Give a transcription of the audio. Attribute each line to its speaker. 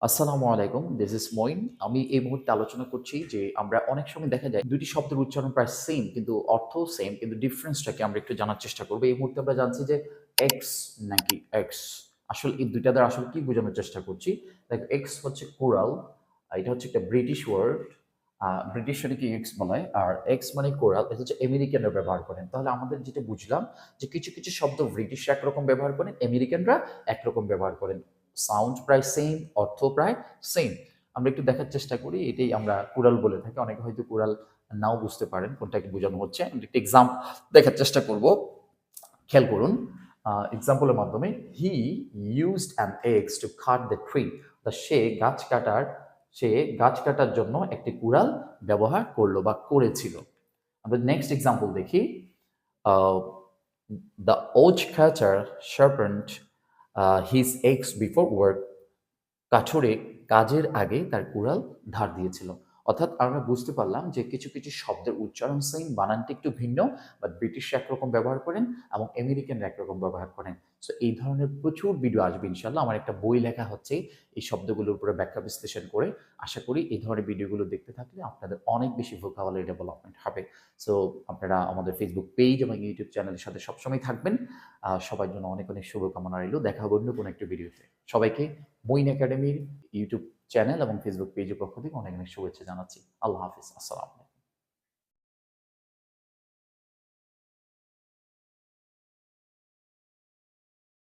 Speaker 1: আসসালামু আলাইকুম, this is Moin. আমি এই মুহূর্তে আলোচনা করছি যে আমরা অনেক সময় দেখা যায় ২ টি শব্দের উচ্চারণ প্রায় সেম কিন্তু অর্থও সেম কিন্তু ডিফারেন্সটাকে আমরা একটু জানার চেষ্টা করব। এই মুহূর্তে আমরা জানছি যে এক্স নাকি এক্স। আসলে এই ২ টা দ্বারা আসলে কি বোঝানোর চেষ্টা করছি? দেখো এক্স হচ্ছে কোরাল, এটা হচ্ছে একটা ব্রিটিশ ওয়ার্ড। ব্রিটিশ কি এক্স বলা হয়। আর এক্স মানে কোরাল, এটা হচ্ছে আমেরিকানরা ব্যবহার করেন। তাহলে আমাদের যেটা বুঝলাম যে কিছু শব্দ ব্রিটিশরা একরকম ব্যবহার করেন, আমেরিকানরা একরকম ব্যবহার করেন। সাউন্ড প্রায় সেম, অর্থ প্রায় সেম। আমরা একটু দেখার চেষ্টা করি, এটাই আমরা কুড়াল বলে থাকি। অনেকে হয়তো কুড়াল নাও বুঝতে পারেন কোনটাকে বোঝানো হচ্ছে। আমরা একটু এক্সাম্পল দেখার চেষ্টা করব। খেয়াল করুন, এক্সাম্পলের মাধ্যমে he used an axe to cut the tree. সে গাছ কাটার জন্য একটি কুড়াল ব্যবহার করলো বা করেছিল। আমরা নেক্সট এক্সাম্পল দেখি। The woodcutter sharpened his axe before work. কাঠুরে কাজের আগে তার কুড়াল ধার দিয়েছিল। অর্থাৎ আমরা বুঝতে পারলাম যে কিছু শব্দের উচ্চারণ সেম, বানানটা একটু ভিন্ন। বাট ব্রিটিশরা একরকম ব্যবহার করেন এবং আমেরিকানরা একরকম ব্যবহার করেন। সো এই ধরনের প্রচুর ভিডিও আসবে ইনশাল্লাহ। আমার একটা বই লেখা হচ্ছে এই শব্দগুলোর উপরে ব্যাখ্যা বিশ্লেষণ করে। আশা করি এই ধরনের ভিডিওগুলো দেখতে থাকলে আপনাদের অনেক বেশি ভোকাবুলারি ডেভেলপমেন্ট হবে। সো আপনারা আমাদের ফেসবুক পেজ এবং ইউটিউব চ্যানেলের সাথে সবসময় থাকবেন। সবার জন্য অনেক অনেক শুভকামনা রইল। দেখা হবে অন্য কোনো একটা ভিডিওতে। সবাইকে মঈন একাডেমির ইউটিউব চ্যানেল এবং ফেসবুক পেজের পক্ষ থেকে অনেক অনেক শুভেচ্ছা জানাচ্ছি। আল্লাহ হাফিজ। আসসালাম।